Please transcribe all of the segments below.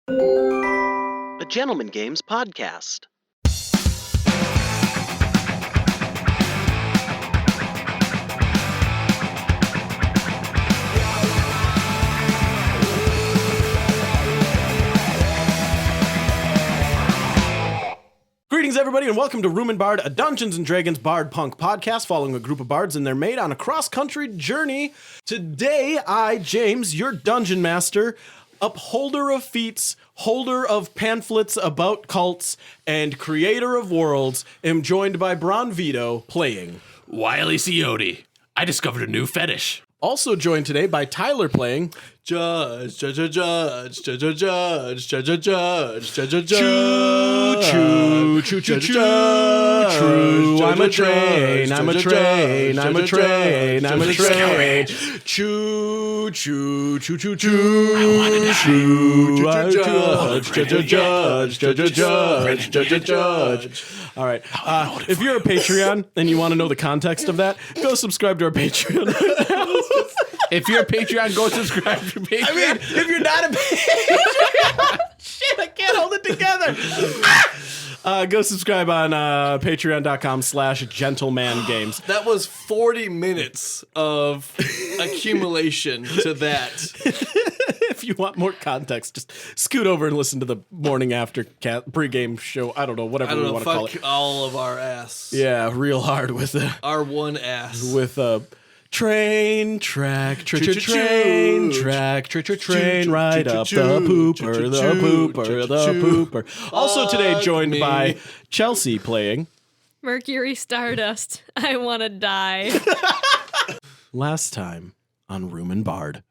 A Gentleman Games podcast. Greetings, everybody, and welcome to Room and Bard, a Dungeons & Dragons bard punk podcast following a group of bards and their mate on a cross-country journey. Today, I, James, your dungeon master, upholder of feats, holder of pamphlets about cults, and creator of worlds, am joined by Bron Vito playing. Wily Coyote. I discovered a new fetish. Also joined today by Tyler playing Judge, judge, judge, judge, judge, judge, judge, judge, judge, judge, Choo, choo, choo, choo, choo. I'm a train, I'm a train, I'm a train, I'm a train. Choo, choo, choo, choo, choo. I want to Judge, judge, judge, judge, judge, judge, judge. All right. If you're a Patreon and you want to know the context of that, go subscribe to our Patreon right now. If you're a Patreon, go subscribe to Patreon. I mean, if you're not a Patreon, shit, I can't hold it together. Go subscribe on patreon.com/gentlemangames. That was 40 minutes of accumulation to that. If you want more context, just scoot over and listen to the morning after pregame show. I don't know, whatever we want to call it. Fuck all of our ass. Yeah, real hard with Our one ass. with train track, train track, train right up the pooper, the pooper, the pooper. Also today joined by Chelsea playing Mercury Stardust. I want to die. last time on Room and Bard.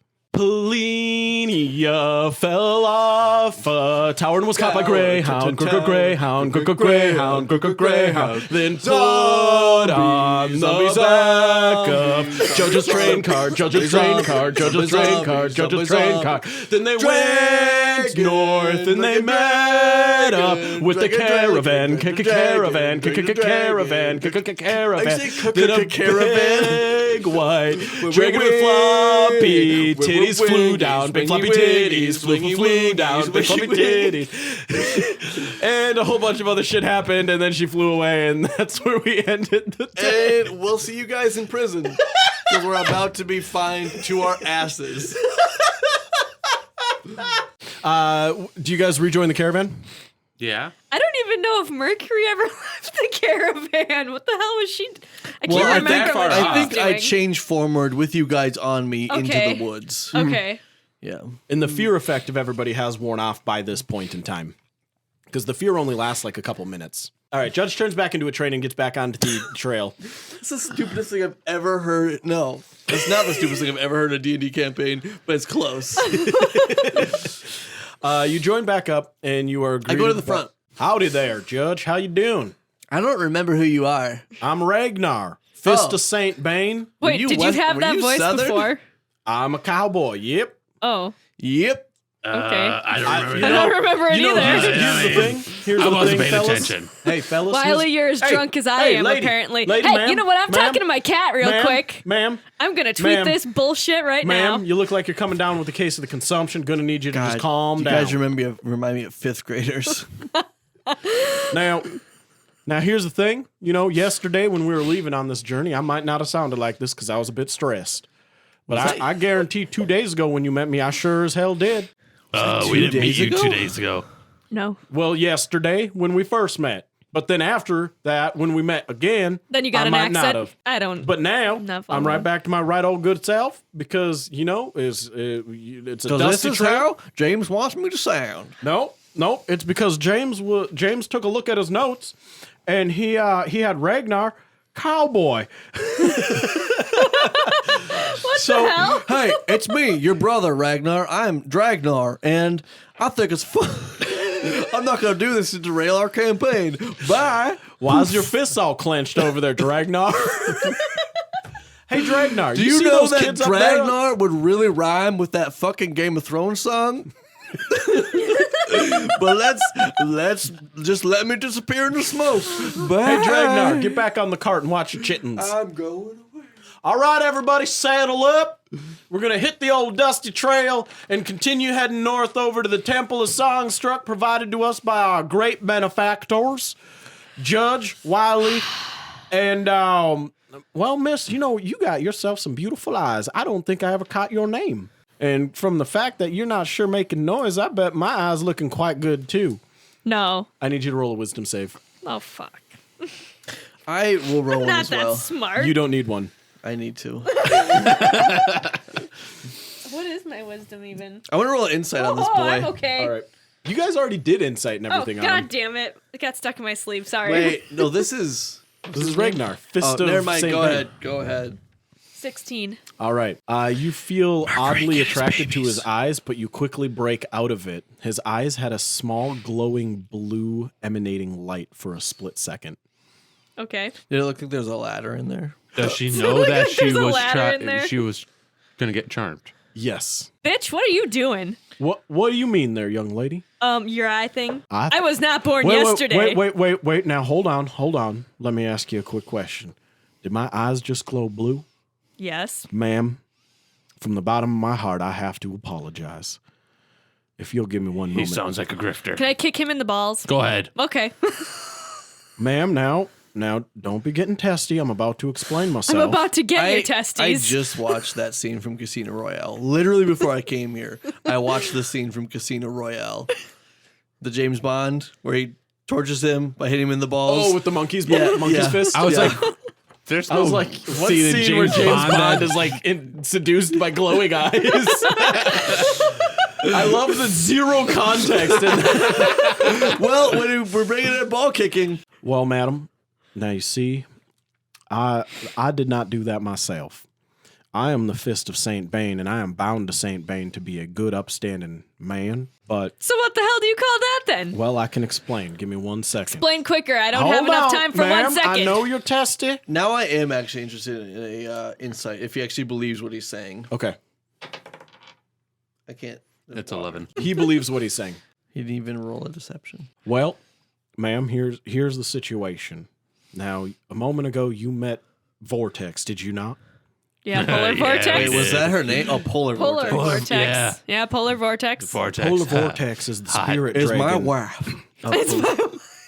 Polinia fell off a tower and was caught by Greyhound, Greyhound, Greyhound, Greyhound, then put on the back of Judge's train car, Judge's train car, Judge's train car, Judge's train car. Then they went north and they met up with the caravan, caravan, caravan, caravan. Then a big white dragon with floppy titties flew down, big floppy titties flew down, big floppy titties. And a whole bunch of other shit happened, and then she flew away, and that's where we ended the day. And we'll see you guys in prison. Because we're about to be fined to our asses. Do you guys rejoin the caravan? Yeah. I don't even know if Mercury ever left the caravan. What the hell was she? I can't Well, remember that far what she off. I was think I doing. changed forward with you guys on me into Okay. the woods. Okay. Yeah. And the fear effect of everybody has worn off by this point in time. Because the fear only lasts like a couple minutes. All right, Judge turns back into a train and gets back onto the trail. It's the stupidest thing I've ever heard. No, it's not the stupidest thing I've ever heard in a D&D campaign, but it's close. You join back up, and you are I go to the front. Howdy there, Judge. How you doing? I don't remember who you are. I'm Ragnar, Fist Oh. of Saint Bane. Wait, you did West- you have were that you voice Southern? before? I'm a cowboy. Yep. Oh, Yep. okay. I don't remember you that. I don't remember it either. Here's the Yeah, thing. Here's I the wasn't thing, paying fellas. attention. Hey, fellas. Wiley, here's- you're as Hey, drunk as I hey, am, lady, apparently. lady, Hey, ma'am, you know what? I'm ma'am, talking to my cat real ma'am, quick. Ma'am, I'm going to tweet ma'am, this bullshit right now. ma'am, you look like you're coming down with a case of the consumption. Gonna need you to just God, calm you down. guys remind me of fifth graders. Now, here's the thing. You know, yesterday when we were leaving on this journey, I might not have sounded like this because I was a bit stressed. But I guarantee 2 days ago when you met me, I sure as hell did. We didn't meet days you ago? 2 days ago. No. Well, yesterday when we first met. But then after that, when we met again, Then you got I an might not accent. have. I don't. But now Not I'm following. right back to my right old good self because it's a So this dusty is trail. how James wants me to sound. No, it's because James took a look at his notes, and he had Ragnar cowboy. What the hell? Hey, it's me, your brother, Ragnar. I'm Dragnar, and I think it's fun. I'm not going to do this to derail our campaign. Bye. Why's your fists all clenched over there, Dragnar? Hey, Dragnar, Do you see know those that kids up there? Dragnar would really rhyme with that fucking Game of Thrones song? But let's just let me disappear in the smoke. Bye. Hey, Dragnar, get back on the cart and watch your chittens. I'm going away. All right, everybody, saddle up. we're going to hit the old dusty trail and continue heading north over to the Temple of Songstruck provided to us by our great benefactors, Judge, Wiley, and, well, miss, you know, you got yourself some beautiful eyes. I don't think I ever caught your name. And from the fact that you're not sure making noise, I bet my eyes looking quite good, too. No. I need you to roll a wisdom save. Oh, fuck. I will roll one Not as that well. smart. You don't need one. I need to. What is my wisdom even? I want to roll an insight on this Oh, boy. I'm okay. All right. You guys already did insight and Oh, everything on god him. damn it. It got stuck in my sleeve. Sorry. Wait, no, this is. This is Ragnar, Fist Oh, of never mind. Saint Go Bane. ahead. Go ahead. 16. All right. You feel oddly attracted to his eyes, but you quickly break out of it. His eyes had a small glowing blue emanating light for a split second. Okay. Did it look like there was a ladder in there? Does she Does it know look that like she there's a was ladder in there? she was gonna get charmed? Yes. Bitch, what are you doing? What do you mean there, young lady? Your eye thing? I- I was not born yesterday. Wait. Now, hold on. Let me ask you a quick question. Did my eyes just glow blue? Yes. Ma'am, from the bottom of my heart, I have to apologize. If you'll give me one He moment. sounds like a grifter. Can I kick him in the balls? Go ahead. Okay. Ma'am, now, don't be getting testy. I'm about to explain myself. I'm about to get your I testes. just watched that scene from Casino Royale. Literally before I came here, I watched the scene from Casino Royale. The James Bond, where he tortures him by hitting him in the balls. Oh, with the monkey's Yeah. fist? I was Yeah. like, there's no I was like, what scene in scene where James James Bond Bond that- is like seduced by glowing eyes? I love the zero context in that. Well, when we're bringing in ball kicking, Well, madam, now you see, I did not do that myself. I am the Fist of Saint Bane, and I am bound to Saint Bane to be a good, upstanding man. But, So what the hell do you call that then? well, I can explain. Give me 1 second. Explain quicker. I don't have enough time for ma'am, 1 second. I know you're testy. now I am actually interested in a insight. If he actually believes what he's saying, Okay. I can't. It's 11. He believes what he's saying. He didn't even roll a deception. Well, ma'am, here's the situation. Now, a moment ago, you met Vortex, did you not? Yeah, polar Yeah, vortex. we Wait, was did. that her name? Oh, Polar Polar Vortex. vortex. Yeah. Polar vortex. Vortex. Polar Vortex is the spirit Is dragon my wife.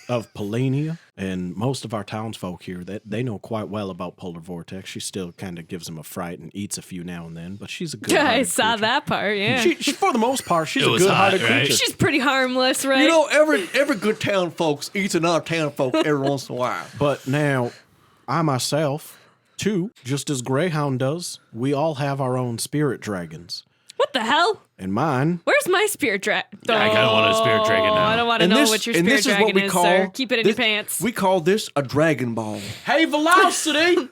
of Polania, and most of our townsfolk here, they know quite well about Polar Vortex. She still kind of gives them a fright and eats a few now and then, but she's a good I saw that part, yeah. She, for the most part, she's It a was good-hearted hot, right? creature. She's pretty harmless, right? You know, every good town folks eats another town folk every once in a while. But now, I myself, too, just as Greyhound does, we all have our own spirit dragons. what the hell? And mine, Where's my spirit dragon? I kinda want a spirit dragon now. I don't want to And know this- what your and spirit this is what dragon we is, call sir. Keep it in your this- pants. We call this a Dragon Ball. hey, Velocity!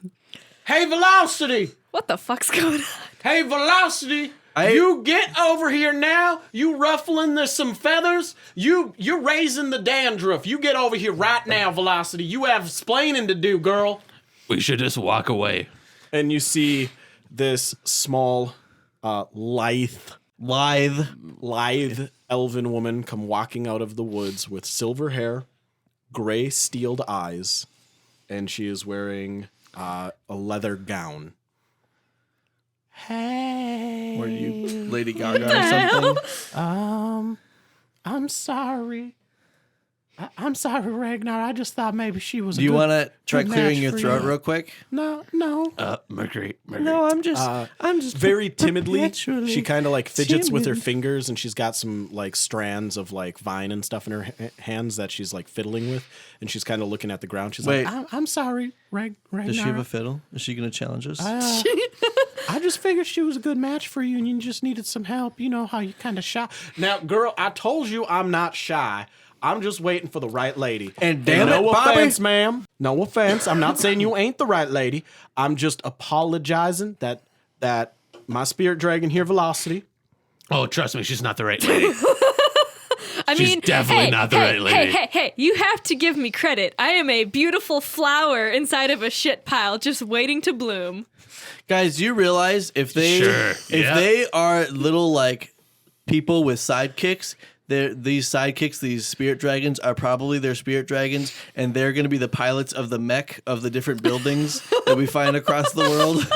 Hey, Velocity! What the fuck's going on? Hey, Velocity! I- You get over here now. You ruffling some feathers. You're raising the dandruff. You get over here right now, Velocity. You have splaining to do, girl. We should just walk away. And you see this small, lithe elven woman come walking out of the woods with silver hair, gray steeled eyes, and she is wearing a leather gown. Hey. Were you Lady Gaga or something? I'm sorry. I'm sorry, Ragnar. I just thought maybe she was. Do you want to try good clearing match your for throat you. real quick? No. Mercury. I'm just Very timidly, perpetually she kind of like fidgets with her timid. fingers, and she's got some like strands of like vine and stuff in her hands that she's like fiddling with, and she's kind of looking at the ground. She's Wait. like, I'm sorry, Ragnar. Does she have a fiddle? Is she going to challenge us? I just figured she was a good match for you, and you just needed some help. You know how you kind of shy. Now, girl, I told you I'm not shy. I'm just waiting for the right lady. And damn no it, Bobby. offense, ma'am. No offense. I'm not saying you ain't the right lady. I'm just apologizing that my spirit dragon here, Velocity. Oh, trust me, she's not the right lady. I She's mean, definitely hey, not the hey, right lady. Hey, you have to give me credit. I am a beautiful flower inside of a shit pile just waiting to bloom. Guys, do you realize if they Sure, if yeah. they are little like people with sidekicks, these sidekicks, these spirit dragons, are probably their spirit dragons, and they're going to be the pilots of the mech of the different buildings that we find across the world.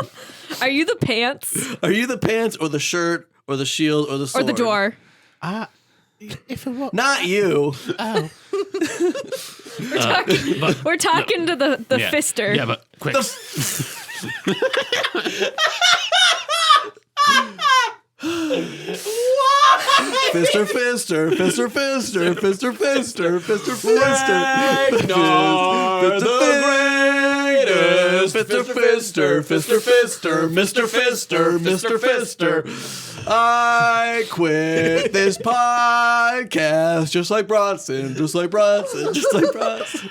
Are you the pants Are you the pants or the shirt or the shield or the or sword? the door? If it was, Not you. We're talking to the Yeah. fister. Yeah, but quick. Fister, fister, fister, fister, fister, fister, fister, fister. Ragnar the greatest. Fister, fister, fister, fister, Mr. Fister, Mr. Fister. I quit this podcast just like Bronson, just like Bronson, just like Bronson.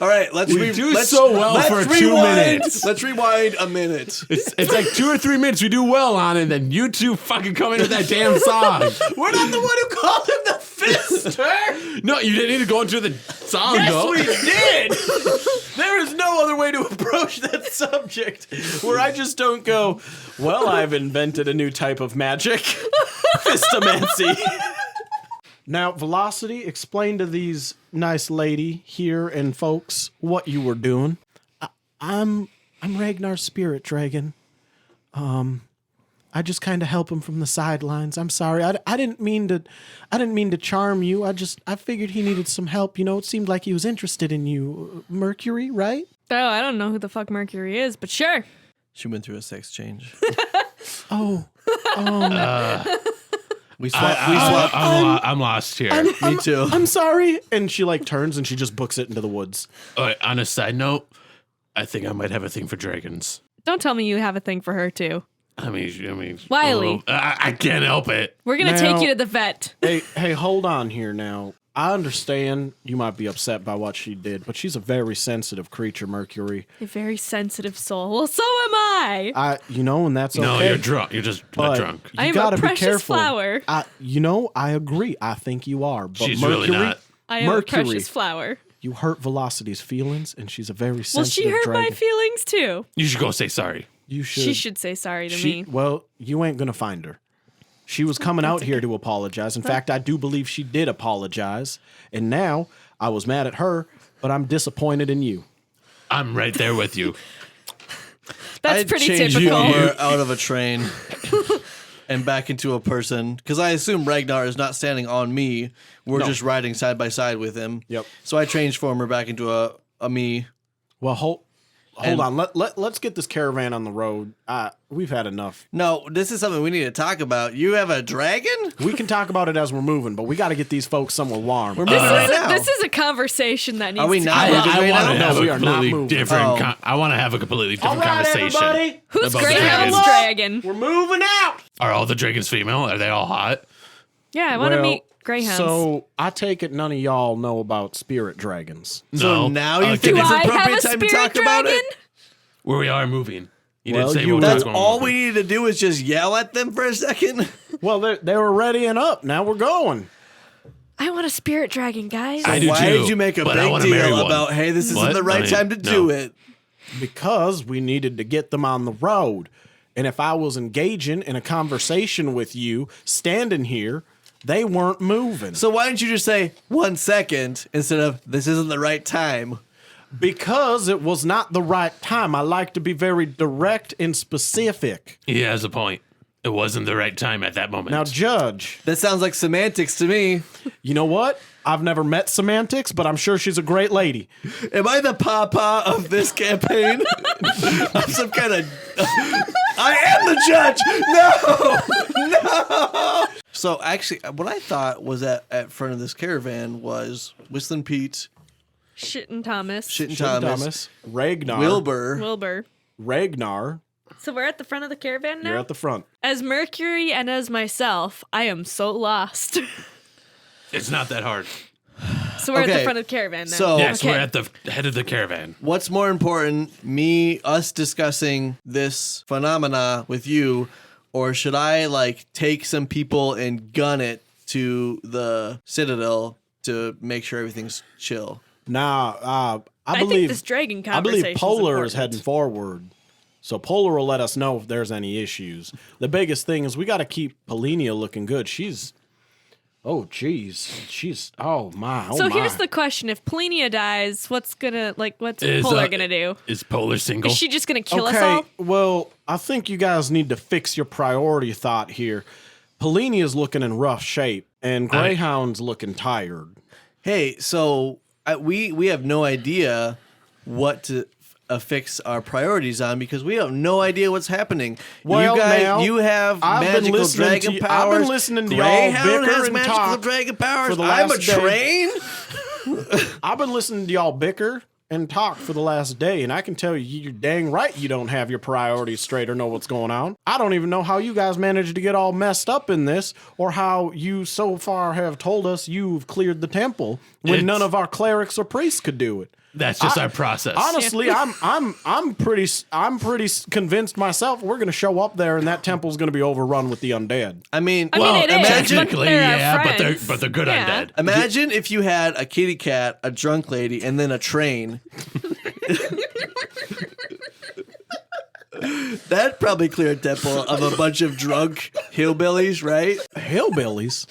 All right, let's do so well for 2 minutes. Let's rewind a minute. It's like 2 or 3 minutes we do well on, and then you two fucking come in with that damn song. We're not the one who called him the Fister. No, you didn't need to go into the song, though. did. There is no other way to approach that subject where I just don't go, well, I've invented a new type of magic. Fistomancy. Now, Velocity, explain to these nice lady here and folks what you were doing. I'm Ragnar's spirit dragon. I just kind of help him from the sidelines. I'm sorry. I didn't mean to charm you. I figured he needed some help. You know, it seemed like he was interested in you. Mercury, right? Oh, I don't know who the fuck Mercury is, but sure. She went through a sex change. Oh. We swapped. I'm lost here. Me too. I'm sorry. And she like turns and she just books it into the woods. On a side note, I think I might have a thing for dragons. Don't tell me you have a thing for her too. I mean, Wiley. I can't help it. We're gonna Now- take you to the vet. Hey, hold on here now. I understand you might be upset by what she did, but she's a very sensitive creature, Mercury. A very sensitive soul. Well, so am I. And that's okay. No, you're drunk. You're just But drunk. I You am gotta a be precious careful. flower. I agree. I think you are. But She's Mercury, really not. I am Mercury, a precious flower. you hurt Velocity's feelings, and she's a very sensitive Well, she hurt dragon. my feelings too. You should go say sorry. You should. She should say sorry to me. Well, you ain't gonna find her. She was coming out here to apologize. In fact, I do believe she did apologize. And now I was mad at her, but I'm disappointed in you. I'm right there with you. That's I'd pretty change typical. you out of a train and back into a person because I assume Ragnar is not standing on me. We're just riding side by side with him. Yep. So I transform her back into a me. Well, hold And- on. Let's get this caravan on the road. We've had enough. No, this is something we need to talk about. You have a dragon? We can talk about it as we're moving, but we got to get these folks somewhere warm. We're moving right now. This is a conversation that needs Are we to not be moving had. right want now? to have we a are not completely moving. different. Oh. I want to have a completely different All right, conversation. everybody. Who's about the Greyhound's dragons. dragon? We're moving out. Are all the dragons female? Are they all hot? Yeah, I want to meet Greyhounds. So I take it none of y'all know about spirit dragons. So No. now you Uh, think Do it's I have appropriate a time to spirit talk about dragon? it? Where we are moving. You Well, didn't say you- what That's was going all on. we needed to do is just yell at them for a second. Well, they were ready and up. Now we're going. I want a spirit dragon, guys. I do Why too, did you make a but I big wanna marry deal one. about, hey, this isn't What? the right I- time to no. do it? Because we needed to get them on the road. And if I was engaging in a conversation with you, standing here, they weren't moving. So why didn't you just say 1 second instead of this isn't the right time? Because it was not the right time. I like to be very direct and specific. He has a point. It wasn't the right time at that moment. Now, Judge, That sounds like semantics to me. you know what? I've never met Semantics, but I'm sure she's a great lady. Am I the papa of this campaign? I'm some kind of. I am the judge. No. So actually, what I thought was at front of this caravan was Whistling Pete, Shit and Thomas. Shit and Shit, Thomas, Ragnar. Wilbur. Wilbur. Ragnar, So we're at the front of the caravan now? you're at the front. As Mercury and as myself, I am so lost. It's not that hard. So we're at the Okay, front of the caravan now. so- Yes, Okay. we're at the head of the caravan. What's more important, us discussing this phenomena with you, or should I like take some people and gun it to the Citadel to make sure everything's chill? Now, I I think believe this dragon I conversation believe Polar is heading forward. So Polar will let us know if there's any issues. The biggest thing is we got to keep Polinia looking good. She's, oh my. So here's the question: if Polinia dies, what's Polar gonna do? Is Polar single? Is she just gonna kill us all? Well, I think you guys need to fix your priority thought here. Polinia's looking in rough shape, and Greyhound's looking tired. Hey, so we have no idea what to fix our priorities on because we have no idea what's happening. Well, you guys, now, you have I've been magical listening dragon to- powers. I've been listening to y'all Greyhound bicker has and magical talk dragon powers. for the I'm a last day. train. I've been listening to y'all bicker and talk for the last day, and I can tell you, you're dang right you don't have your priorities straight or know what's going on. I don't even know how you guys managed to get all messed up in this, or how you so far have told us you've cleared the temple when none of our clerics or priests could do it. That's just our process. Honestly, I'm pretty convinced myself we're going to show up there and that temple's going to be overrun with the undead. I mean, it is, technically, but they're our yeah, friends. but they're good Yeah. undead. imagine if you had a kitty cat, a drunk lady, and then a train. That'd probably clear a temple of a bunch of drunk hillbillies, right? Hillbillies?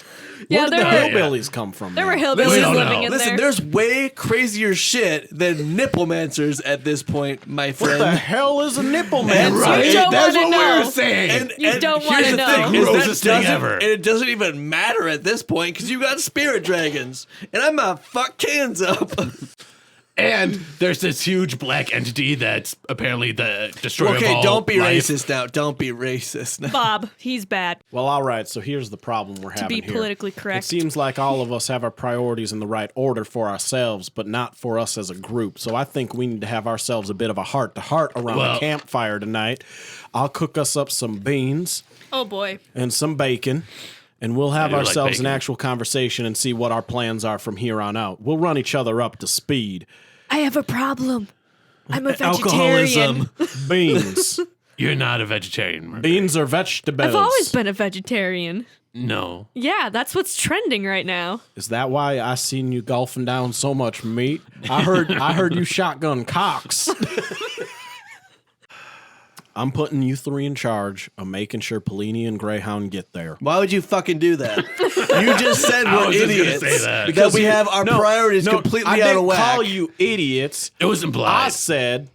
Yeah, Where did the there were- hillbillies come from? There were man? We hillbillies don't living know. in Listen, there. there's way crazier shit than nippleemancers at this point, my What the friend. hell is a nipple man? Right? You don't That's wanna what we know. were saying. You don't here's wanna the know. thing, is that Grossest thing doesn't- ever. And it doesn't even matter at this point because you got spirit dragons, and I'm gonna fuck cans up. And there's this huge black entity that's apparently the destroyer of Okay, all don't be life. racist now. Don't be racist now. Bob, he's bad. Well, all right. So here's the problem we're having be here. politically It correct. seems like all of us have our priorities in the right order for ourselves, but not for us as a group. So I think we need to have ourselves a bit of a heart-to-heart around Well- the campfire tonight. I'll cook us up some beans Oh boy. and some bacon, and we'll have I do like ourselves an bacon. actual conversation and see what our plans are from here on out. We'll run each other up to speed. I have a problem. I'm a vegetarian. Beans. You're not a vegetarian, Mercury. Beans are vegetables. I've always been a vegetarian. No. Yeah, that's what's trending right now. Is that why I seen you golfing down so much meat? I heard you shotgun cocks. I'm putting you three in charge of making sure Polinia and Greyhound get there. Why would you fucking do that? You just said I we're was just gonna idiots say that. because we have our priorities I completely out didn't of whack. call you idiots. It was I implied. said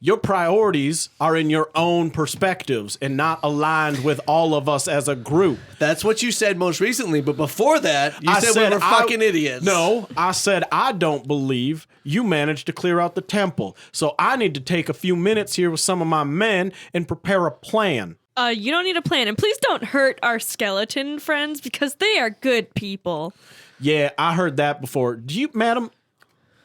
your priorities are in your own perspectives and not aligned with all of us as a group. That's what you said most recently, but before that, you said we were fucking idiots. No, I said I don't believe you managed to clear out the temple. So I need to take a few minutes here with some of my men and prepare a plan. You don't need a plan, and please don't hurt our skeleton friends because they are good people. Yeah, I heard that before. Do you, madam?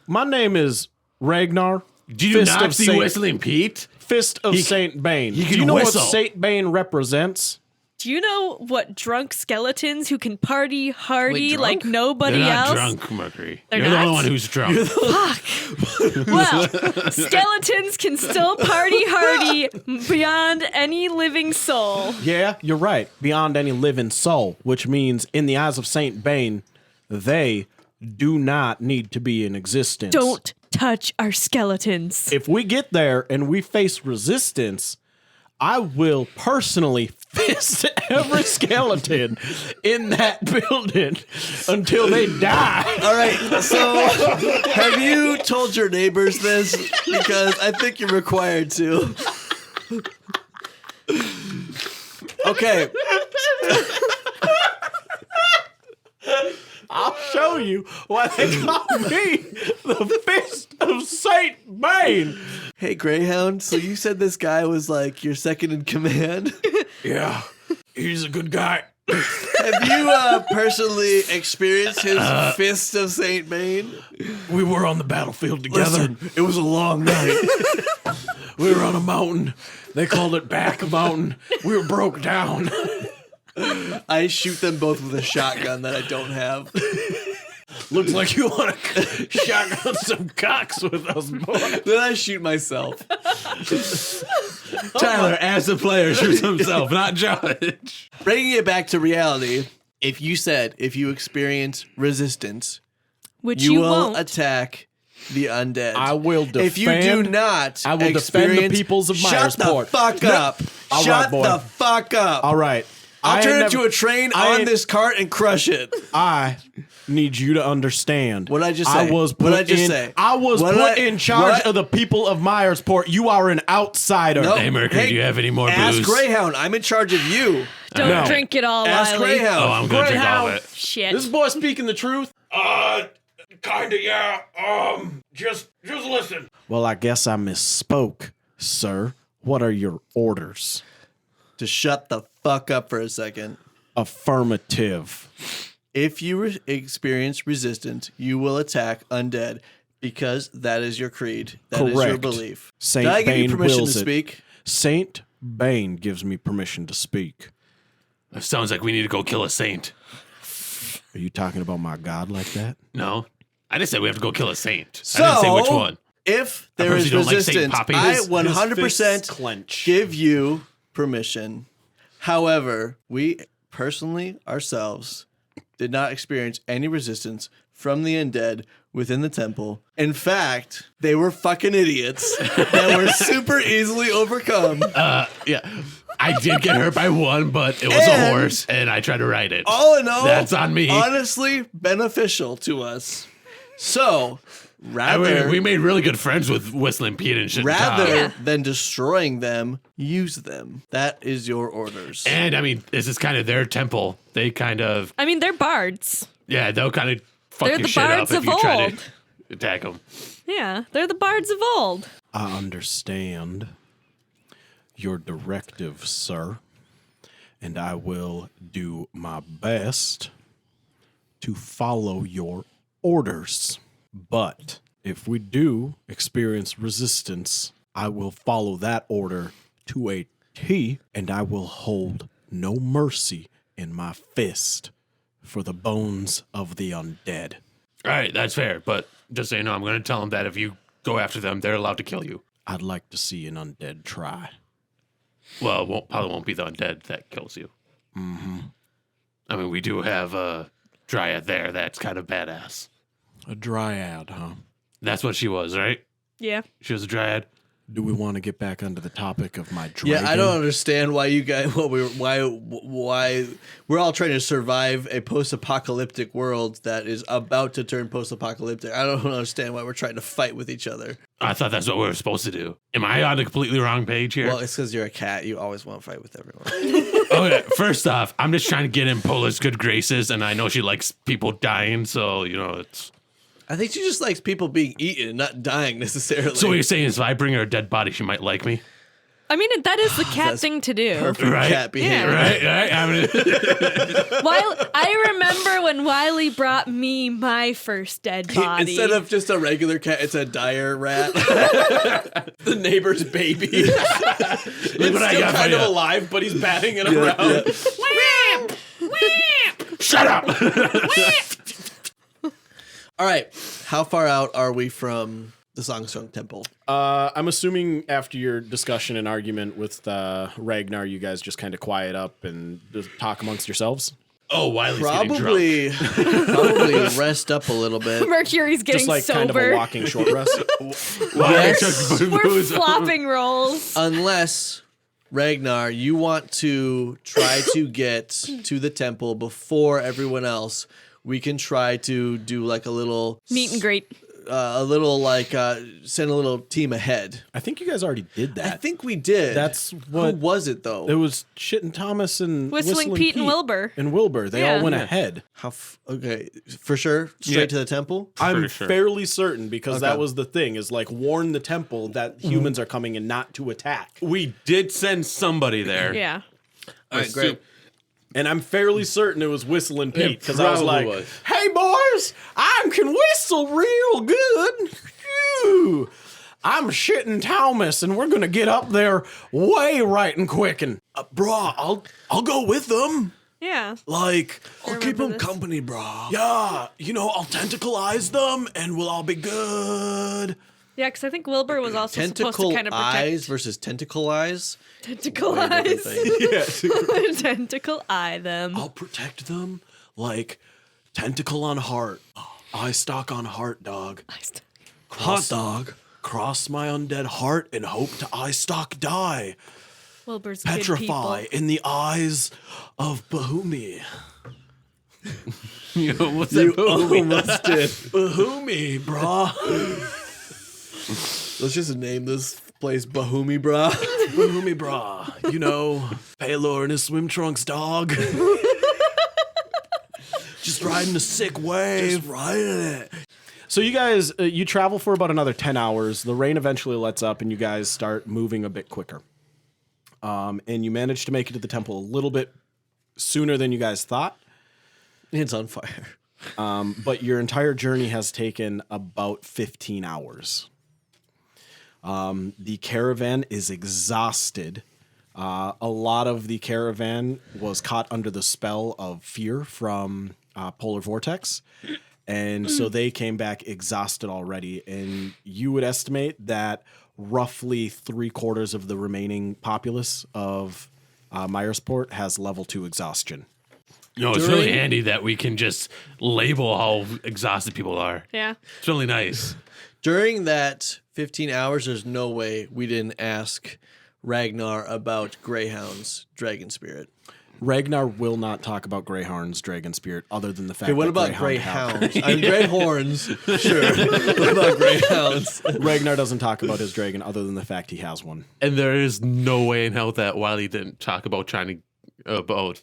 My name is Ragnar. Do you not see Whistling Pete? Fist of Saint Bane. he Do can you know whistle. what Saint Bane represents? Do you know what drunk skeletons who can party hardy Wait, like drunk? nobody They're not else? drunk, Mercury. They're You're the not? only one who's drunk. Well, skeletons can still party hardy beyond any living soul. Yeah, you're right. Beyond any living soul, which means in the eyes of Saint Bane, they do not need to be in existence. Don't touch our skeletons. If we get there and we face resistance, I will personally fist every skeleton in that building until they die. All right, so have you told your neighbors this? Because I think you're required to. Okay. I'll show you why they call me the Fist of Saint Bane. Hey, Greyhound, so you said this guy was like your second in command? Yeah, he's a good guy. Have you personally experienced his Fist of Saint Bane? We were on the battlefield together. Listen, it was a long night. We were on a mountain. They called it Back Mountain. We were broke down. I shoot them both with a shotgun that I don't have. Looks like you want to shotgun some cocks with us, boy. Then I shoot myself. Tyler, as the player, shoots himself, not judge. Bringing it back to reality, if you experience resistance, Which you you will won't. attack the undead. I will If you do defend- not, I will defend the peoples of Shut the Myersport. fuck up. All Shut right, boy. the fuck up. All right. I'll I turn ain't into never- a train I on ain't- this cart and crush it. I need you to understand. What'd I just say? I was put What'd I just in. say? I was What'd put I- in charge what? of the people of Myersport. You are an outsider. No. Hey, Mercury, do you have any more Ask booze? Greyhound. I'm in charge of you. Don't No. drink it all, Ask Wiley. Greyhound. Oh, I'm gonna drink all of it. Shit. This boy speaking the truth. Kinda, yeah. Just listen. Well, I guess I misspoke, sir. What are your orders? To shut the fuck up for a second. Affirmative. If you experience resistance, you will attack undead because that is your creed. That is your Correct. belief. Saint Did I give you Bane permission to wills it. speak? Saint Bane gives me permission to speak. It sounds like we need to go kill a saint. Are you talking about my God like that? No, I just said we have to go kill a saint. So, I didn't say which one. If I there heard is you don't like Saint resistance, Poppy. I His 100% clench. give you permission. However, we personally ourselves did not experience any resistance from the undead within the temple. In fact, they were fucking idiots that were super easily overcome. Yeah, I did get hurt by one, but it was And- a horse, and I tried to ride it. All in all, That's on me. Honestly, beneficial to us. So, I rather mean, we made really good friends with Whistling Pete and shit. rather Yeah. than destroying them, use them. That is your orders. And I mean, this is kind of their temple. They kind of, I mean, they're bards. yeah, they'll kind of fuck They're your the shit up bards if of you try old. to attack them. Yeah, they're the bards of old. I understand your directive, sir, and I will do my best to follow your orders. But if we do experience resistance, I will follow that order to a T, and I will hold no mercy in my fist for the bones of the undead. All right, that's fair. But just so you know, I'm going to tell them that if you go after them, they're allowed to kill you. I'd like to see an undead try. Well, it probably won't be the undead that kills you. Mm-hmm. I mean, we do have a dryad there that's kind of badass. A dryad, huh? That's what she was, right? Yeah. She was a dryad. Do we want to get back onto the topic of my dragon? Yeah, I don't understand why you guys. Why we're all trying to survive a post-apocalyptic world that is about to turn post-apocalyptic. I don't understand why we're trying to fight with each other. I thought that's what we were supposed to do. Am I on the completely wrong page here? Well, it's because you're a cat. You always want to fight with everyone. Okay, first off, I'm just trying to get in Pola's good graces, and I know she likes people dying, so, you know, it's... I think she just likes people being eaten, not dying necessarily. So what you're saying is if I bring her a dead body, she might like me? I mean, that is the cat That's thing to do. perfect Right. cat behavior. Right? I mean, I remember when Wiley brought me my first dead body. Instead of just a regular cat, it's a dire rat. The neighbor's baby. look what I got for you. alive, but he's batting it around. Shut up! All right. How far out are we from the Songstrung Temple? I'm assuming after your discussion and argument with Ragnar, you guys just kind of quiet up and just talk amongst yourselves. Oh, Wiley's getting drunk. Probably rest up a little bit. Mercury's getting Just like sober. kind of a walking short rest. Wiley Yes. took We're booze. flopping rolls. Unless, Ragnar, you want to try to get to the temple before everyone else, we can try to do like a little Meet and greet. send a little team ahead. I think you guys already did I that. think we did. That's Who what was it though? it was. Shitting Thomas and Whistling Pete and Wilbur. and Wilbur. They all Yeah. went Yeah. ahead. Okay, for sure. Straight Yeah. to the temple. I'm sure. fairly certain because Okay. that was the thing is like warn the temple that humans are coming and not to attack. We did send somebody there. Yeah. All right, great. And I'm fairly certain it was Whistling Pete because I was probably like, was. "Hey boys, I can whistle real good. Phew. I'm Shitting Thomas, and we're gonna get up there way right and quick. And brah, I'll go with them. Yeah. Like, I'll keep 'em company, bro. yeah, I'll tentacleize them, and we'll all be good. Yeah, because I think Wilbur was also supposed Tentacle to kind of eyes protect. versus tentacle eyes. Tentacle Different eyes. thing. Yeah, Tentacle eye them. I'll protect them like tentacle on heart, eye stalk on heart, dog. Hot dog. Cross my undead heart and hope to eye stalk die. Wilbur's good Petrify people. in the eyes of Bahumi. You almost said Almost did. Bahumi, brah. Let's just name this place Bahumi, brah. Bahumi, brah. You know, Paylor in his swim trunks, dog. Just riding a sick wave. Just riding it. So you guys, you travel for about another 10 hours. The rain eventually lets up and you guys start moving a bit quicker. And you manage to make it to the temple a little bit sooner than you guys thought. It's on fire. But your entire journey has taken about 15 hours. The caravan is exhausted. A lot of the caravan was caught under the spell of fear from Polar Vortex. And so they came back exhausted already. And you would estimate that roughly 3/4 of the remaining populace of Myersport has level 2 exhaustion. No, it's really handy that we can just label how exhausted people are. Yeah. It's really nice. During that 15 hours, there's no way we didn't ask Ragnar about Greyhound's dragon spirit. Ragnar will not talk about Greyhound's dragon spirit other than the fact Okay, what that about Greyhound Greyhounds? I mean, Greyhorns, sure. What about Greyhounds? Ragnar doesn't talk about his dragon other than the fact he has one. And there is no way in hell that Wiley didn't talk about trying to about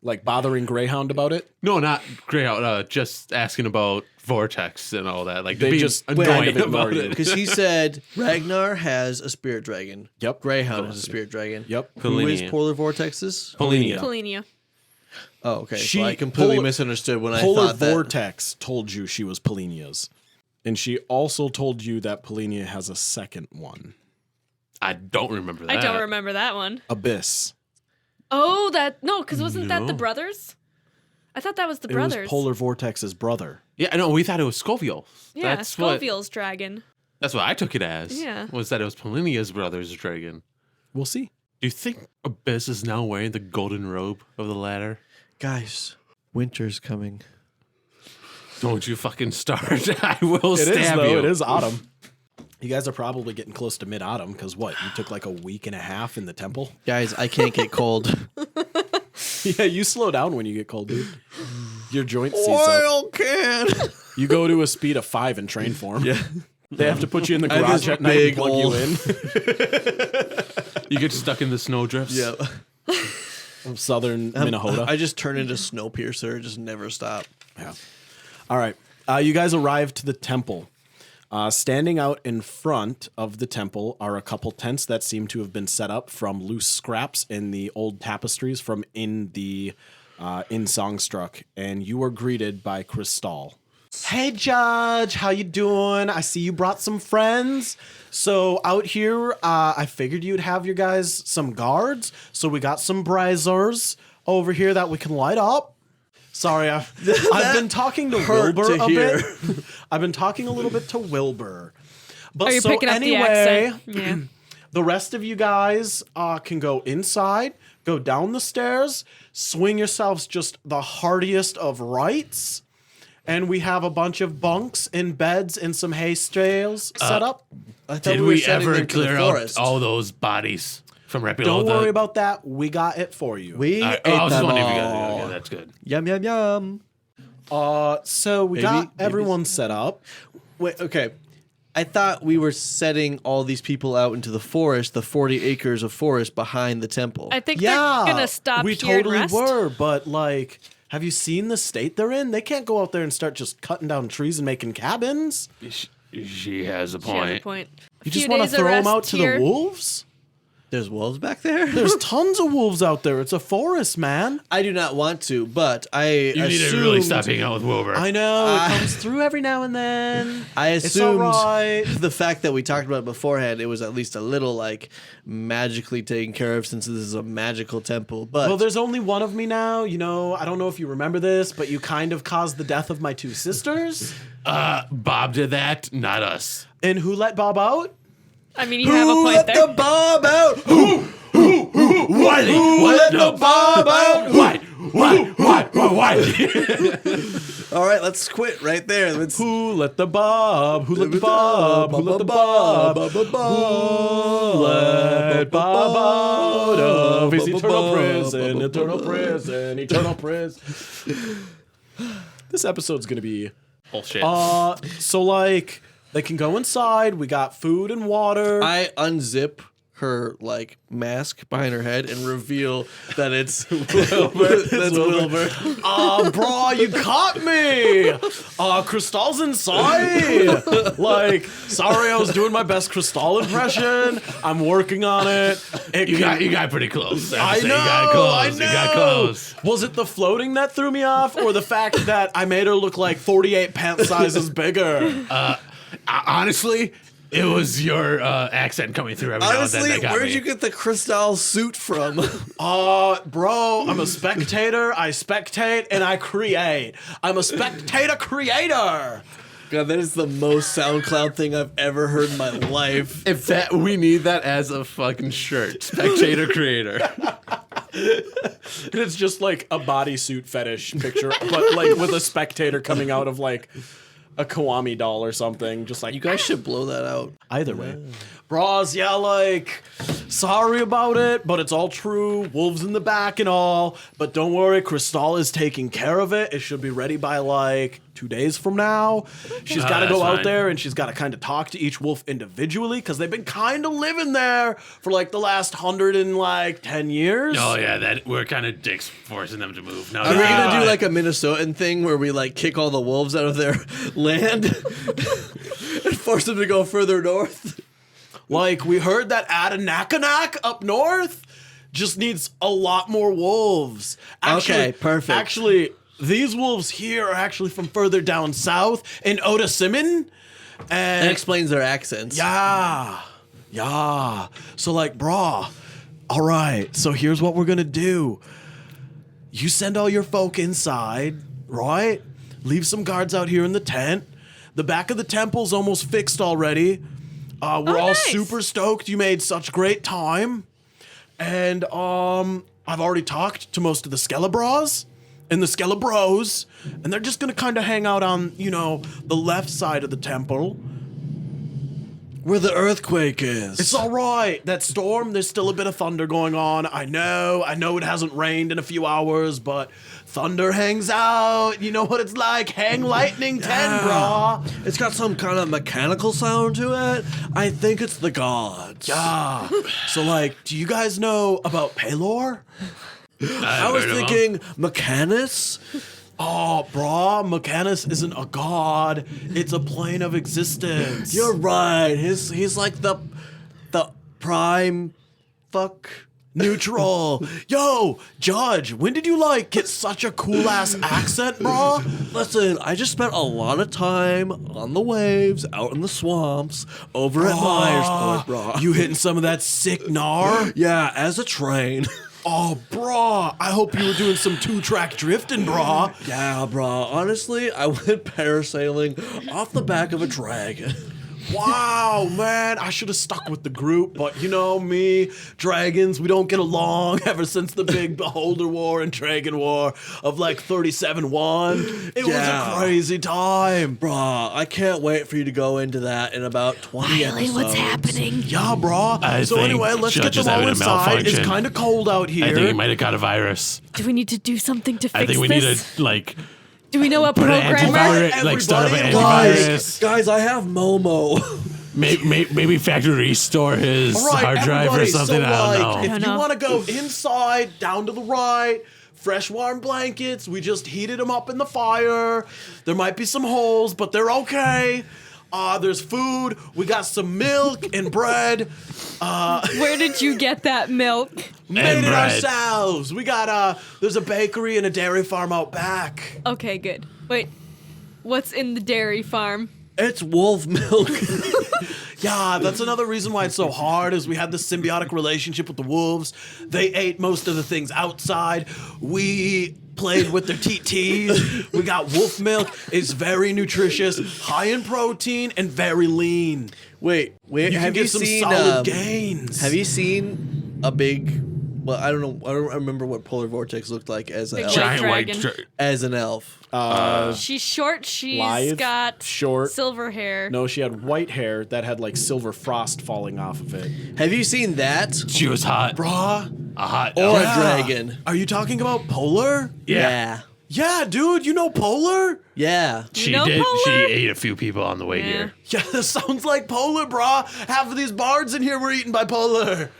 Like bothering Greyhound about it? no, not Greyhound. Just asking about Vortex and all that. Like They being just annoying kind of about ignored it. you. Because he said Ragnar has a spirit dragon. Yep. Greyhound has a spirit dragon. Yep. Who is Polinia. Polar Vortex's? Polinia. Polenia. Oh, okay. She- So I completely Polar- misunderstood when I Polar thought that. Vortex told you she was Polinia's. And she also told you that Polinia has a second one. I don't remember that. I don't remember that one. Abyss. Oh, because wasn't that the No. brothers? I thought that was the It brothers. was Polar Vortex's brother. Yeah, I know. We thought it was Scoville. Yeah, that's what. Scoville's dragon. That's what I took it as. Yeah. Was that it was Polinia's brother's dragon? We'll see. Do you think Abyss is now wearing the golden robe of the ladder? Guys, winter's coming. Don't you fucking start! I will It stab is, though. you. It is autumn. You guys are probably getting close to mid-autumn because what? You took like a week and a half in the temple? Guys, I can't get cold. Yeah, you slow down when you get cold, dude. Your joints seize up. Oil can. You go to a speed of 5 in train form. Yeah. They have to put you in the I have garage this at night and big plug old- you in. You get stuck in the snowdrifts. Yeah. From southern Minnesota. I just turn into Snowpiercer. Just never stop. Yeah. All right. You guys arrive to the temple. Standing out in front of the temple are a couple tents that seem to have been set up from loose scraps in the old tapestries from in Songstruck, and you are greeted by Crystal. Hey, Judge, how you doing? I see you brought some friends. So out here, I figured you'd have your guys some guards. So we got some braziers over here that we can light up. Sorry, I've been talking to hurt Wilbur to a hear. bit. I've been talking a little bit to Wilbur. But Are you so picking up the anyway, accent? Yeah. the rest of you guys can go inside, go down the stairs, swing yourselves just the heartiest of rights. And we have a bunch of bunks and beds and some hay strails set up. I thought Did were we sending ever them to the clear out forest. all those bodies from right below Don't the? worry about that. We got it for you. We I ate was them wondering if you got all. okay, that's good. Yum, yum, yum. So we Maybe- got maybe- everyone set up. Wait, okay. I thought we were setting all these people out into the forest, the 40 acres of forest behind the temple. I think Yeah, they're gonna stop we here totally and rest. were, but like, have you seen the state they're in? They can't go out there and start just cutting down trees and making cabins. She has a She has a point. point. You Few just want to days of throw them rest out to here. the wolves? There's wolves back there? There's tons of wolves out there. It's a forest, man. I do not want to, but I You need to really stop hanging out with Wilbur. I know it comes through every now and then. I It's assumed alright. the fact that we talked about it beforehand, it was at least a little like magically taken care of since this is a magical temple. But Well, there's only one of me now. You know, I don't know if you remember this, but you kind of caused the death of my 2 sisters. Bob did that, not us. And who let Bob out? I mean, you have a point let there. the Bob out. Wiley, Who let the Bob out? Why? Why? All right, let's quit right there. Let's. Who let the Bob? Who let the Bob? Who let the Bob? Who let Bob out of his eternal prison? Eternal prison. Eternal prison. This episode's gonna be. Bullshit. So like they can go inside. We got food and water. I unzip her like mask behind her head and reveal that it's Wilbur. That's Wilbur. Bro, you caught me. Cristal's inside. Like, sorry, I was doing my best Cristal impression. I'm working on it. you got pretty close. I know. You got close. I know. You got close. Was it the floating that threw me off, or the fact that I made her look like 48 pant sizes bigger? Honestly, it was your accent coming through every now and Honestly, then that got where'd me. you get the Cristal suit from? Bro, I'm a spectator. I spectate and I create. I'm a spectator creator. God, that is the most SoundCloud thing I've ever heard in my life. If that we need that as a fucking shirt, spectator creator. And it's just like a bodysuit fetish picture, but like with a spectator coming out of like a Kiwami doll or something. Just like You guys should blow that out. either way. Bras, yeah, like, sorry about it, but it's all true. Wolves in the back and all. But don't worry, Cristal is taking care of it. It should be ready by like 2 days from now. She's got to that's go out fine. there and she's got to kind of talk to each wolf individually because they've been kind of living there for like the last 110 years. Oh yeah, that we're kind of dicks forcing them to move. Now Are we they're gonna do fine. like a Minnesotan thing where we like kick all the wolves out of their land and force them to go further north? Like, we heard that Adanakanak up north just needs a lot more wolves. Okay, perfect. Actually, these wolves here are actually from further down south in Otasimon. That And explains their accents. yeah. So like, brah, all right, so here's what we're gonna do. You send all your folk inside, right? Leave some guards out here in the tent. The back of the temple's almost fixed already. We're all nice. super stoked you made such great time. And I've already talked to most of the Skelebras and the Skelebros, and they're just gonna kind of hang out on, the left side of the temple. Where the earthquake is. It's all right. That storm, there's still a bit of thunder going on. I know it hasn't rained in a few hours, but thunder hangs out. You know what it's like. Hang lightning 10, brah. It's got some kind of mechanical sound to it. I think it's the gods. Yeah. So, like, do you guys know about Pelor? I was thinking Mechanus. Oh, brah, Mechanus isn't a god. It's a plane of existence. You're right. He's like the prime fuck. neutral. Yo, Judge, when did you, get such a cool-ass accent, brah? Listen, I just spent a lot of time on the waves, out in the swamps, over at Myers Point, bro. You hitting some of that sick gnar? Yeah, as a train. Oh, brah, I hope you were doing some two-track drifting, brah. Yeah, bro. Honestly, I went parasailing off the back of a dragon. Wow, man, I should have stuck with the group, but you know me, dragons, we don't get along ever since the big Beholder War and Dragon War of 37-1. It was Yeah. a crazy time. Bruh, I can't wait for you to go into that in about 20 episodes. what's happening? Yeah, brah. I So think anyway, let's get Judge is them all having a inside. It's malfunction. kind of cold out here. I think he might have got a virus. Do we need to do something to fix I think we this? need to Do we know a put an programmer? antivirus, start up an Everybody, antivirus. Guys, I have Momo. Maybe factory restore his All right, hard drive or everybody, something. So, I don't if know. don't you know. want to go inside, down to the right, fresh warm blankets. We just heated them up in the fire. There might be some holes, but they're okay. There's food. We got some milk and bread. Where did you get that milk? Made it bread. ourselves. We got there's a bakery and a dairy farm out back. Okay, good. Wait, what's in the dairy farm? It's wolf milk. Yeah, that's another reason why it's so hard is we had this symbiotic relationship with the wolves. They ate most of the things outside. We played with their TTs. We got wolf milk. It's very nutritious, high in protein, and very lean. Wait, You have can you get some seen solid gains. Have you seen a big Well, I don't know. I don't remember what Polar Vortex looked like as an Big elf. giant- Giant dragon. As an elf. She's short. She's Lithe, got short. silver hair. No, she had white hair that had like silver frost falling off of it. Have you seen that? She was hot. Brah. A hot. Or elf. a dragon? Are you talking about Polar? Yeah. Yeah, dude, you know Polar? Yeah. She know did. Polar? She ate a few people on the way Yeah. here. Yeah, that sounds like Polar, brah. Half of these bards in here were eaten by Polar.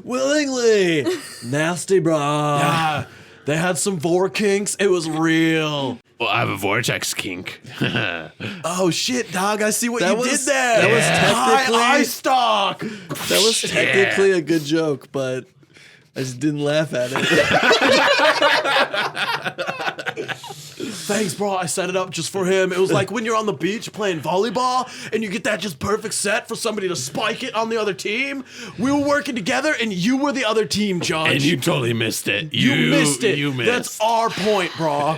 Willingly. Nasty, brah. Yeah, they had some vorkinks. It was real. Well, I have a vortex kink. Oh shit, dog! I see what That you was- did there. that was High technically- eye stock. That was technically a good joke, but I just didn't laugh at it. Thanks, bro. I set it up just for him. It was like when you're on the beach playing volleyball and you get that just perfect set for somebody to spike it on the other team. We were working together and you were the other team, Judge. And you totally missed it. You missed it. You missed. That's our point, bro.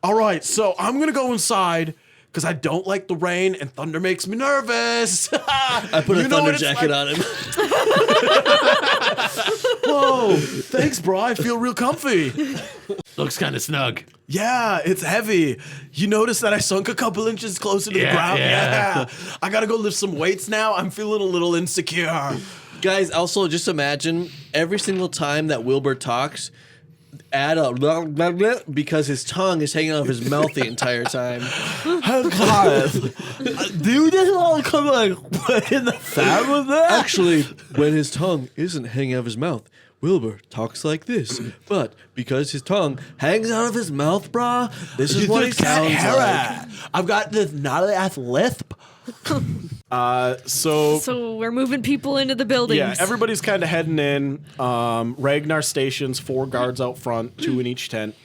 All right, so I'm gonna go inside because I don't like the rain and thunder makes me nervous. I put a thunder jacket on him. Whoa, thanks, bro. I feel real comfy. Looks kind of snug. Yeah, it's heavy. You notice that I sunk a couple inches closer to the Yeah, ground? yeah. I gotta go lift some weights now. I'm feeling a little insecure. Guys, also just imagine every single time that Wilbur talks, add a blah, blah, blah, because his tongue is hanging out of his mouth the entire time. Dude, this all come like in the fat with that. Actually, when his tongue isn't hanging out of his mouth, Wilbur talks like this. But because his tongue hangs out of his mouth, brah, this is what he sounds like. I've got this gnarly ass lisp. So So we're moving people into the buildings. yeah, everybody's kind of heading in. Ragnar stations 4 guards out front, 2 in each tent,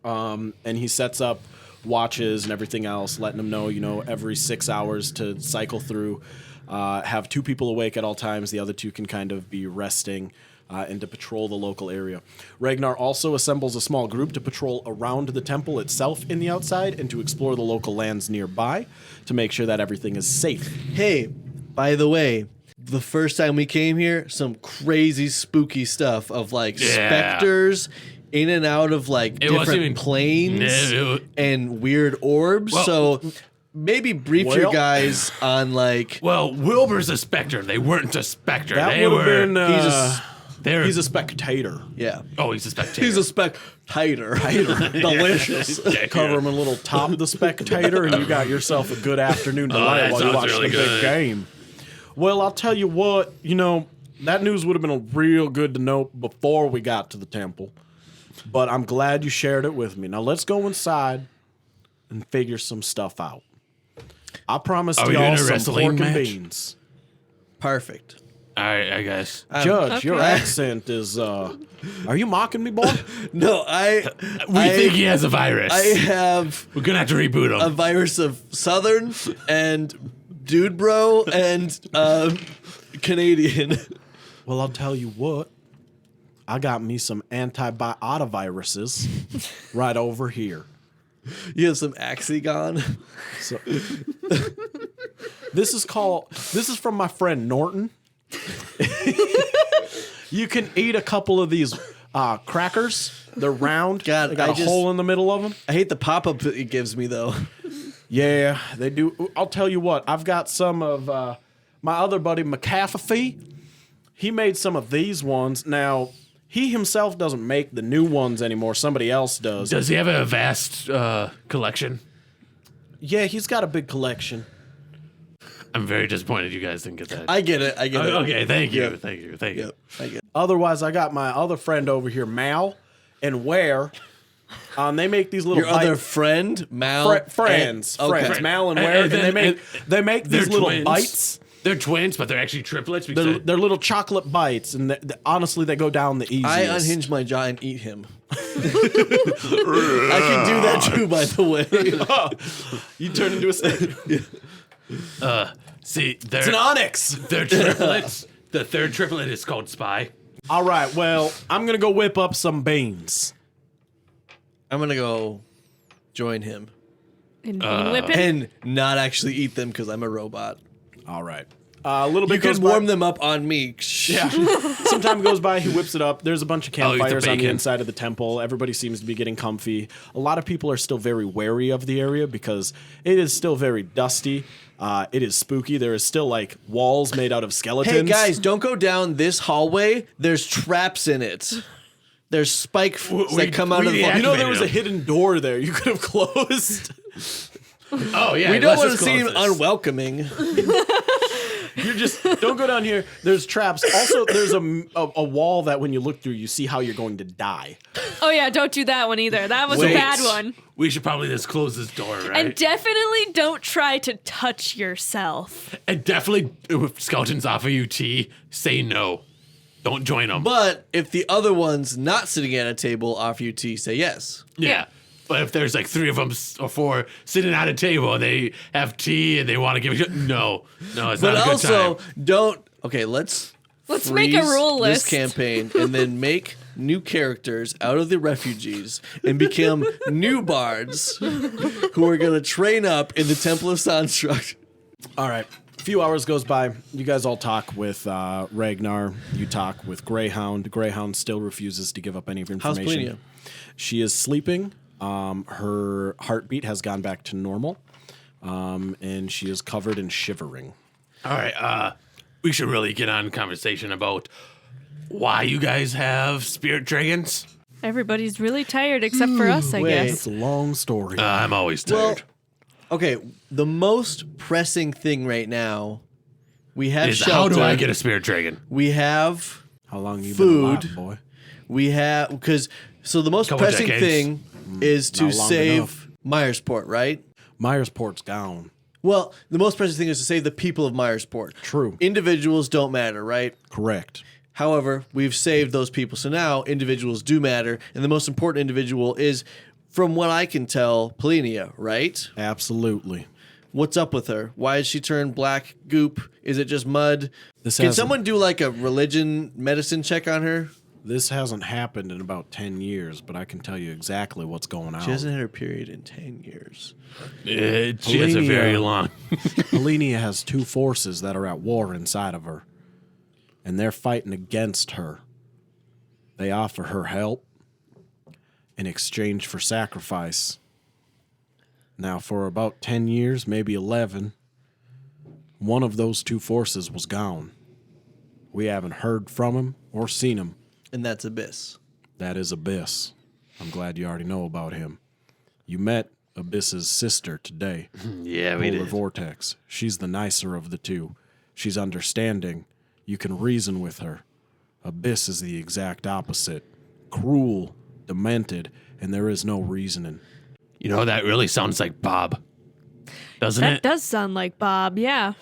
and he sets up watches and everything else, letting them know, every 6 hours to cycle through. Have 2 people awake at all times. The other 2 can kind of be resting. And to patrol the local area. Ragnar also assembles a small group to patrol around the temple itself in the outside and to explore the local lands nearby to make sure that everything is safe. Hey, by the way, the first time we came here, some crazy spooky stuff of like Yeah. specters in and out of like It wasn't different even- planes No. and weird orbs. Well- So maybe brief your Well- guys on like Well, Wilbur's a specter. They weren't a specter. That they would have were. been. He's a Spectator. yeah. Oh, he's a spectator. He's a spectator. Delicious. Cover him a little top of the Spectator, and you got yourself a good afternoon delight that while you sounds watch really the big good. game. Well, I'll tell you what. That news would have been real good to know before we got to the temple. But I'm glad you shared it with me. Now let's go inside and figure some stuff out. I promised Are we y'all doing a some wrestling pork and match? beans. Perfect. All right, I guess. Judge, your Okay. accent is. Are you mocking me, boy? No, We think he has a virus. I have We're gonna have to reboot him. a virus of Southern and Dude Bro and Canadian. Well, I'll tell you what. I got me some antibiotiviruses right over here. You have some Axigon. So, this is from my friend Norton. You can eat a couple of these crackers. They're round. God, they got I a just- hole in the middle of them. I hate the pop-up that it gives me though. Yeah, they do. I'll tell you what. I've got some of my other buddy McAfee. He made some of these ones. Now, he himself doesn't make the new ones anymore. Somebody else does. Does he have a vast collection? Yeah, he's got a big collection. I'm very disappointed you guys didn't get that. I get it. I get it. Okay, thank you, Yep. thank you, thank you. Yep, I get it. Otherwise, I got my other friend over here, Mal and Ware. They make these little Your other friend, Mal. friends, Okay. friends, Mal and And- Ware, and and then- they make They're these little twins. bites. They're twins, but they're actually triplets. Because They're little chocolate bites, and honestly, they go down the easiest. I unhinge my jaw and eat him. I can do that too, by the way. You turn into a snake. see, It's an onyx. they're triplets. The third triplet is called Spy. All right, well, I'm gonna go whip up some beans. I'm gonna go join him And bean whipping. and not actually eat them because I'm a robot. All right. A little bit You goes can by. warm them up on me. Yeah. Some time goes by, he whips it up. There's a bunch of Oh, campfires on the bacon. inside of the temple. Everybody seems to be getting comfy. A lot of people are still very wary of the area because it is still very dusty. It is spooky. There is still like walls made out of skeletons. Hey guys, don't go down this hallway. There's traps in it. There's spikes that come out of the yeah. You know there Activated was a them. hidden door there. You could have closed. Oh yeah, We don't let's want to just seem close this. unwelcoming. You just don't go down here. There's traps. Also, there's a wall that when you look through, you see how you're going to die. Oh yeah, don't do that one either. That was Wait. a bad one. We should probably just close this door, right? And definitely don't try to touch yourself. And definitely, if skeletons offer you tea, say no. Don't join them. But if the other one's not sitting at a table offer you tea, say yes. Yeah. But if there's like 3 of them or 4 sitting at a table and they have tea and they want to give a shit, no, it's But not a good also, time. don't. Okay, let's make a freeze rule this list. campaign and then make new characters out of the refugees and become new bards who are going to train up in the Temple of Sanstruct. All right. A few hours goes by. You guys all talk with Ragnar. You talk with Greyhound. Greyhound still refuses to give up any How's information. Plenia? She is sleeping. Her heartbeat has gone back to normal. And she is covered in shivering. All right, we should really get on conversation about why you guys have spirit dragons. Everybody's really tired except for us, I Wait. guess. It's a long story. I'm always Well, tired. okay, the most pressing thing right now, we have Is shelter. how do I get a spirit dragon? We have How long you food. been alive, boy? We have because the most Couple pressing decades. thing is to not long save enough. Myersport, right? Myersport's gone. Well, the most pressing thing is to save the people of Myersport. True. Individuals don't matter, right? Correct. However, we've saved those people, so now individuals do matter, and the most important individual is, from what I can tell, Plenia, right? Absolutely. What's up with her? Why did she turn black goop? Is it just mud? This Can hasn't- someone do like a religion medicine check on her? This hasn't happened in about 10 years, but I can tell you exactly what's going on. She hasn't had her period in 10 years. She has a very Polenia. long. Polenia has 2 forces that are at war inside of her, and they're fighting against her. They offer her help in exchange for sacrifice. Now, for about 10 years, maybe 11, one of those 2 forces was gone. We haven't heard from him or seen him. And that's Abyss. That is Abyss. I'm glad you already know about him. You met Abyss's sister today. Yeah, we Polar did. Vortex. She's the nicer of the 2. She's understanding. You can reason with her. Abyss is the exact opposite. Cruel, demented, and there is no reasoning. You know, that really sounds like Bob. Doesn't That it? does sound like Bob, yeah.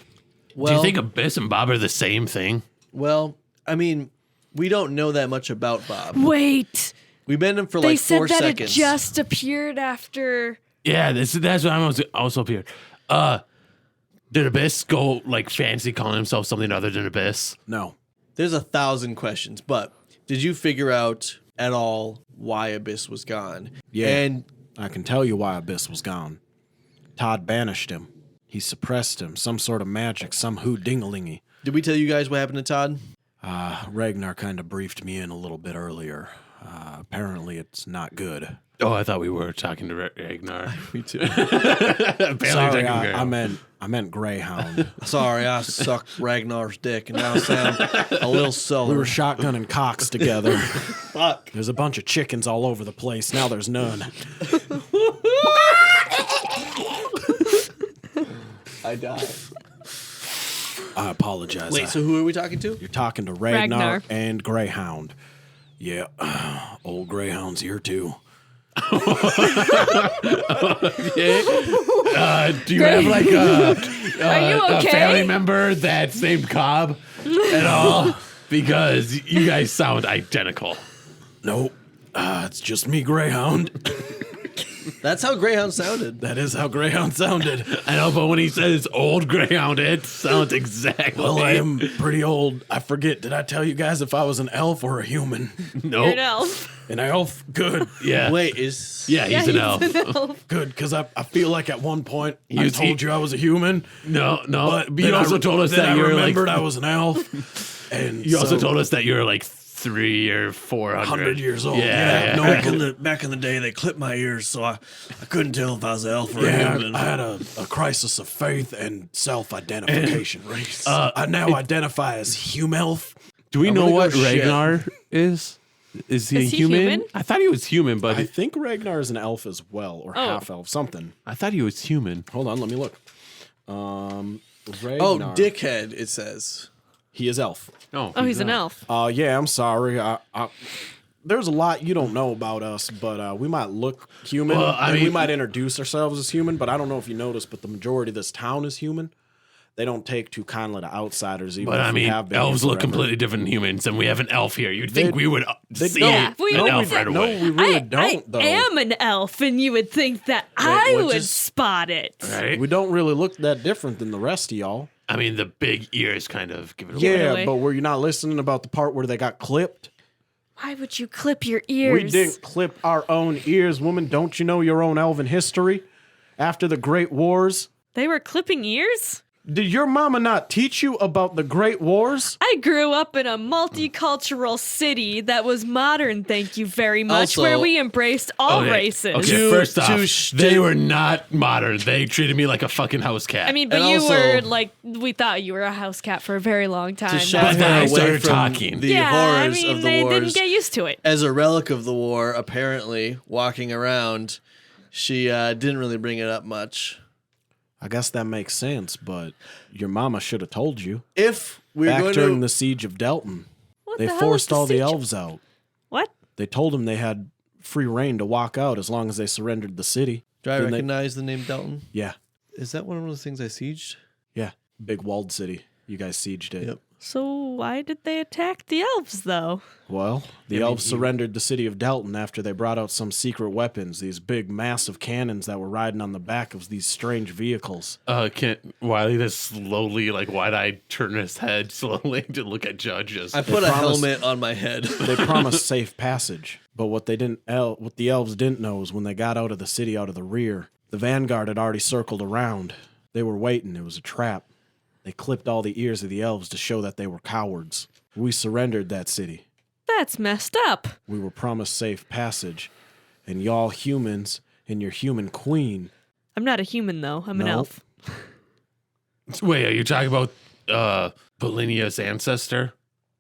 Well, Do you think Abyss and Bob are the same thing? Well, I mean, we don't know that much about Bob. Wait. We met him for They like said 4 that seconds. it just appeared after. Yeah, that's what I was also here. Did Abyss go like fancy calling himself something other than Abyss? No. There's 1,000 questions, but did you figure out at all why Abyss was gone? Yeah. And I can tell you why Abyss was gone. Todd banished him. He suppressed him. Some sort of magic, some hoodingalingy. did we tell you guys what happened to Todd? Ragnar kind of briefed me in a little bit earlier. Apparently it's not good. Oh, I thought we were talking to Ragnar. Me too. Apparently Sorry, talking to I meant Greyhound. Sorry, I sucked Ragnar's dick and now sound a little We sullen. were shotgunning cocks together. Fuck. There's a bunch of chickens all over the place. Now there's none. I died. I apologize. Wait, so who are we talking to? You're talking to Ragnar, Ragnar. and Greyhound. Yeah, old Greyhound's here too. Do you have like a, Are you a okay? family member that's named Cobb at all? Because you guys sound identical. Nope, it's just me, Greyhound. That's how Greyhound sounded. That is how Greyhound sounded. I know, but when he says old Greyhound, it sounds exactly. Well, I am pretty old. I forget. Did I tell you guys if I was an elf or a human? You're an Nope. elf. An elf? Good. Yeah. Wait, is Yeah, he's an elf. An elf. Good, because I feel like at one point I was- told you I was a human. No. But You then also I, told us then that I you were remembered like. I was an elf. And You also so- told us that you were like 300 or 400. 100 years old. Yeah. No, back in the day they clipped my ears, so I couldn't tell if I was an elf or a yeah, human. I had a crisis of faith and self-identification. I now identify as humelf. Do we know gonna what go shit. Ragnar is? Is he Is he human? human? I thought he was human, but I think Ragnar is an elf as well, or Oh. half-elf, something. I thought he was human. Hold on, let me look. Ragnar. Oh, dickhead! It says. He is elf. Oh, Oh, he's an elf. Yeah, I'm sorry. There's a lot you don't know about us, but we might look human. Well, I and we mean- might introduce ourselves as human, but I don't know if you noticed, but the majority of this town is human. They don't take too kindly to outsiders, even But if I we mean, have been elves here look forever. completely different than humans, and we have an elf here. You'd think They- we would see don't. an We- elf right No, away, we really I don't, though. am an elf, and you would think that I what would just- spot it. right? We don't really look that different than the rest of y'all. I mean, the big ears kind of give it away. Yeah, away. but were you not listening about the part where they got clipped? Why would you clip your ears? We didn't clip our own ears, woman. Don't you know your own elven history? After the Great Wars, They were clipping ears? did your mama not teach you about the Great Wars? I grew up in a multicultural city that was modern, thank you very much, Also- where we embraced all Okay, races. Okay, first off, they were not modern. They treated me like a fucking house cat. I mean, but And you also- were like, we thought you were a house cat for a very long time. To That's shy But then I her away started from talking. the yeah, horrors I mean, of the they wars. didn't get used to it. As a relic of the war, apparently walking around, she didn't really bring it up much. I guess that makes sense, but your mama should have told you. If we're Back going during to the siege of Delton, What they the hell forced is the all the siege- elves out. What? They told them they had free reign to walk out as long as they surrendered the city. do I Then they- recognize the name Delton? Yeah, Is that one of those things I sieged? yeah. Big walled city. You guys sieged it. Yep. So why did they attack the elves, though? Well, the elves surrendered the city of Delton after they brought out some secret weapons, these big, massive cannons that were riding on the back of these strange vehicles. Can Wiley just slowly, like wide-eyed, turn his head slowly to look at judges? I put a promised- helmet on my head. They promised safe passage, but what the elves didn't know is when they got out of the city out of the rear, the vanguard had already circled around. They were waiting. It was a trap. They clipped all the ears of the elves to show that they were cowards. We surrendered that city. That's messed up. We were promised safe passage, and y'all humans and your human queen. I'm not a human, though. I'm an No. elf. Wait, are you talking about Polinia's ancestor?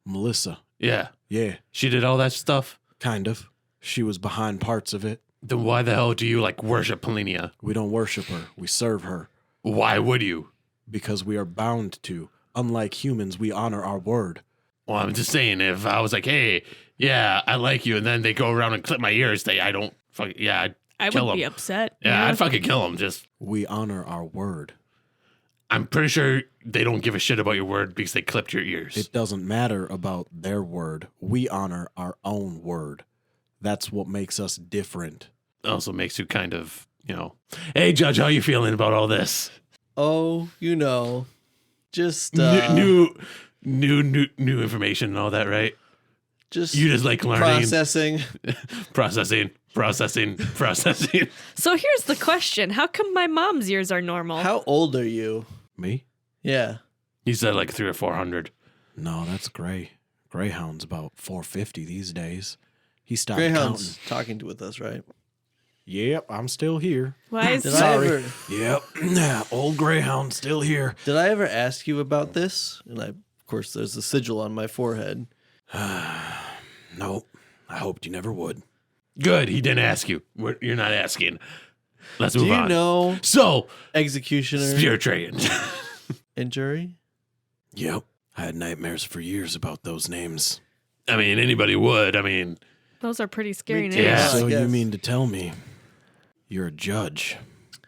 Melissa. Yeah, Yeah, she did all that stuff. kind of. She was behind parts of it. Then why the hell do you like worship Polinia? We don't worship her. We serve her Why would you? because we are bound to. Unlike humans, we honor our word. Well, I'm just saying, if I was like, hey, yeah, I like you, and then they go around and clip my ears, I don't fuck, yeah, I'd I kill would them. be upset. Yeah, I'd fucking kill them. Just, We honor our word. I'm pretty sure they don't give a shit about your word because they clipped your ears. It doesn't matter about their word. We honor our own word. That's what makes us different. Also makes you kind of, hey, Judge, how you feeling about all this? Oh, just New information and all that, right? just You just like learning, processing. processing. So here's the question. How come my mom's ears are normal? How old are you? Me? Yeah. You said like 300 or 400. No, that's Gray. Greyhound's about 450 these days. He stopped Greyhound's counting. talking with us, right? Yep, I'm still here. Why is Did Sorry. I Yep, old Greyhound still here. ever ask you about this? And of course, there's a sigil on my forehead. Nope. I hoped you never would. Good, he didn't ask you. You're not asking. Let's Do move you on. know So, executioner spirit trained. and jury? Yep. I had nightmares for years about those names. I mean, anybody would. I mean, Those are pretty scary Me names. too. Yeah. So you guess. mean to tell me you're a judge?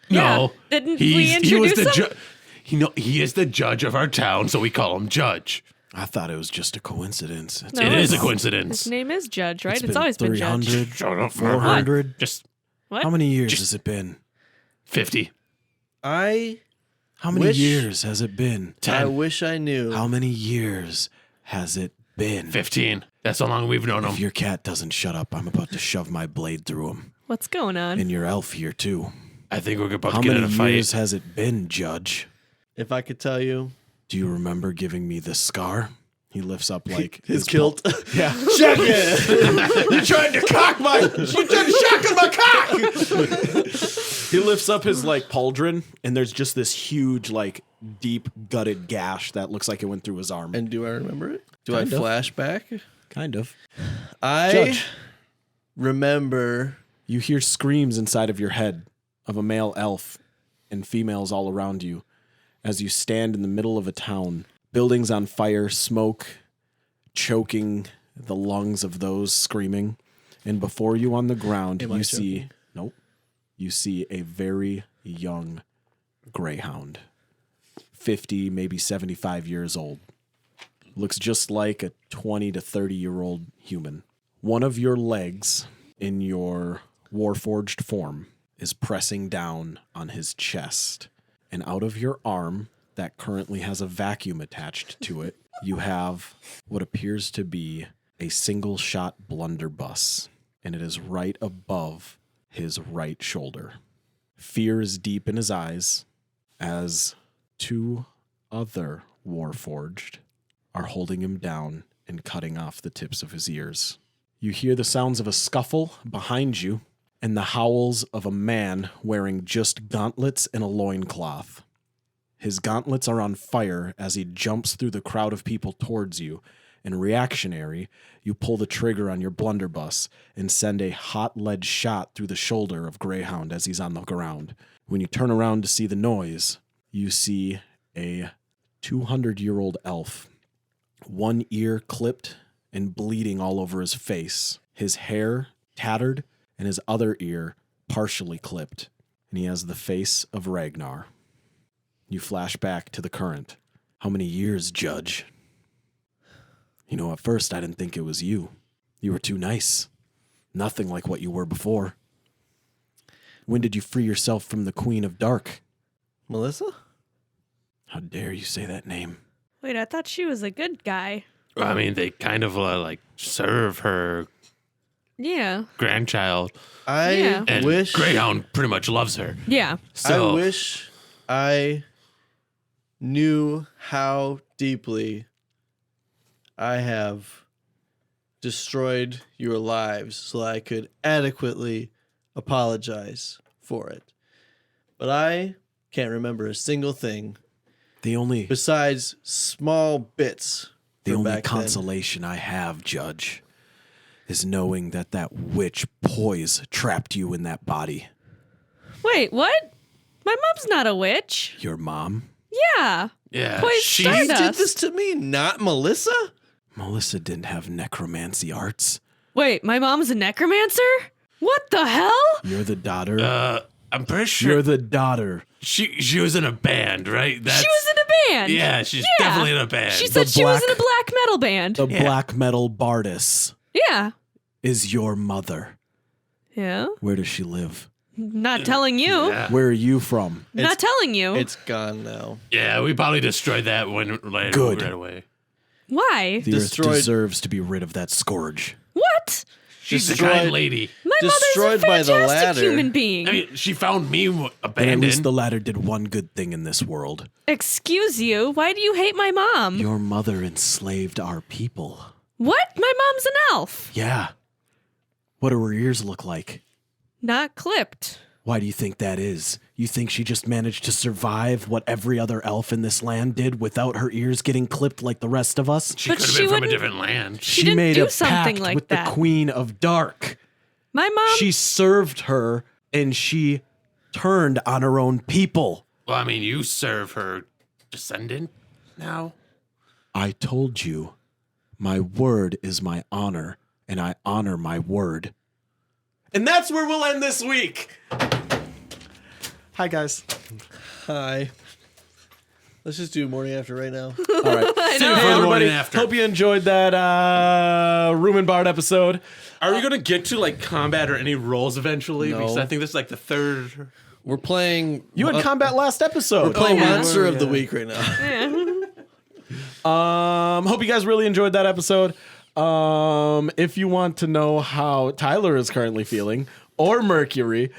Yeah. no. Didn't he we was introduce the him? judge. He is the judge of our town, so we call him Judge. I thought it was just a coincidence. No, It is a it's- coincidence. His name is Judge, right? It's It's been always been Judge. 300, Shut up, 400. Just What? How many years has it been? 50. How many years has it been? 10. I wish I knew. How many years has it been? 15. That's how long we've known If him. your cat doesn't shut up, I'm about to shove my blade through him. What's going on? And your elf here, too. I think we're about How to get in many a fight. years has it been, Judge? If I could tell you. Do you remember giving me this scar? He lifts up like His kilt. Yeah. Check it. You tried to cock my. You tried to shotgun my cock. He lifts up his like pauldron, and there's just this huge, like, deep gutted gash that looks like it went through his arm. And do I remember it? Do Kind I of. flash back? Kind of. I Judge. remember. You hear screams inside of your head of a male elf and females all around you as you stand in the middle of a town. Buildings on fire, smoke choking the lungs of those screaming. And before you on the ground, Am I you see... choking? Nope. You see a very young greyhound. 50, maybe 75 years old. Looks just like a 20 to 30-year-old human. One of your legs in your warforged form is pressing down on his chest. And out of your arm that currently has a vacuum attached to it, you have what appears to be a single-shot blunderbuss. And it is right above his right shoulder. Fear is deep in his eyes as two other warforged are holding him down and cutting off the tips of his ears. You hear the sounds of a scuffle behind you and the howls of a man wearing just gauntlets and a loincloth. His gauntlets are on fire as he jumps through the crowd of people towards you, and reactionary, you pull the trigger on your blunderbuss and send a hot lead shot through the shoulder of Greyhound as he's on the ground. When you turn around to see the noise, you see a 200-year-old elf, one ear clipped and bleeding all over his face, his hair tattered, and his other ear partially clipped, and he has the face of Ragnar. You flash back to the current. How many years, Judge? You know, at first I didn't think it was you. You were too nice. Nothing like what you were before. When did you free yourself from the Queen of Dark? Melissa? How dare you say that name? Wait, I thought she was a good guy. I mean, they kind of like serve her Yeah. grandchild, Yeah. and wish. Greyhound pretty much loves her. Yeah. So I wish I knew how deeply I have destroyed your lives so I could adequately apologize for it. But I can't remember a single thing The only besides small bits. from back then. consolation I have, Judge, is knowing that that witch Poise trapped you in that body. Wait, what? My mom's not a witch. Your mom? Yeah. yeah, Poison she started You did Stardust. this to me, not Melissa? Melissa didn't have necromancy arts. Wait, my mom's a necromancer? What the hell? You're the daughter. I'm pretty sure You're the daughter. she was in a band, right? She was in a band. Yeah, she's Yeah. definitely in a band. She said The she was in a black- black metal band. The black metal Bardis Yeah. is your mother. Yeah. Where does she live? Not telling you. Yeah. Where are you from? Not telling you. It's gone now. Yeah, we probably destroyed that one Good. right away. Why? The Destroyed- earth deserves to be rid of that scourge. What? She's a Destroyed- kind lady. My Destroyed mother's a by the fantastic ladder. human being. I mean, she found me And at abandoned. least the latter did one good thing in this world. Excuse you. Why do you hate my mom? Your mother enslaved our people. What? My mom's an elf. Yeah. What do her ears look like? Not clipped. Why do you think that is? You think she just managed to survive what every other elf in this land did without her ears getting clipped like the rest of us? she But could have she been from a wouldn't- different land. She didn't made do a something pact like with that. the Queen of Dark. My mom. She served her and she turned on her own people. Well, I mean, you serve her descendant now. I told you, my word is my honor, and I honor my word. And that's where we'll end this week. Hi, guys. Hi. Let's just do morning after right now. All right. I See you know. for the everybody. morning after. Hope you enjoyed that Room and Bard episode. Are we gonna get to like combat or any roles eventually? No. Because I think this is like the third. We're playing. You had combat last episode. We're playing yeah. Monster of the Week right now. Hope you guys really enjoyed that episode. If you want to know how Tyler is currently feeling, or Mercury,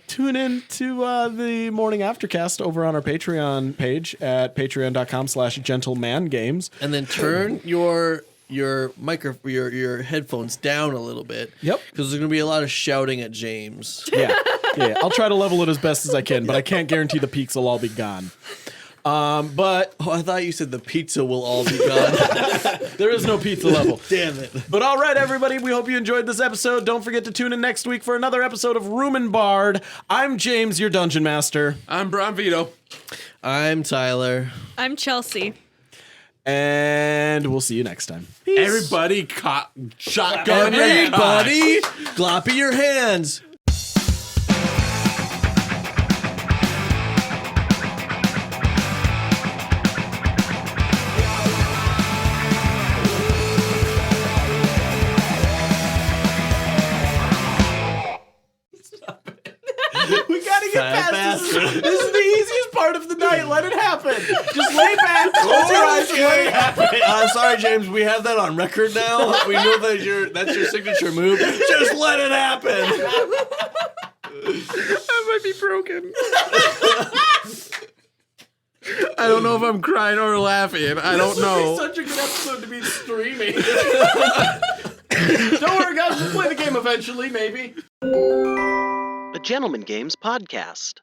tune in to the Morning Aftercast over on our Patreon page at patreon.com/gentlemangames. And then turn your headphones down a little bit. Yep. Because there's gonna be a lot of shouting at James. Yeah. I'll try to level it as best as I can, but I can't guarantee the peaks will all be gone. But Oh, I thought you said the pizza will all be gone. there is no pizza level. Damn it. But all right, everybody, we hope you enjoyed this episode. Don't forget to tune in next week for another episode of Room and Bard. I'm James, your dungeon master. I'm Bron Vito. I'm Tyler. I'm Chelsea. And we'll see you next time. Everybody, shotgun your Everybody, gloppy your hands. We gotta get Fat past this. bastard. This is the easiest part of the night. Let it happen. Just lay back, close your eyes, and let it happen. Sorry, James. We have that on record now. We know that's your signature move. Just let it happen. I might be broken. I don't know if I'm crying or laughing. I don't know. Such a good episode to be streaming. Don't worry, guys. We'll play the game eventually, maybe. A Gentleman Games podcast.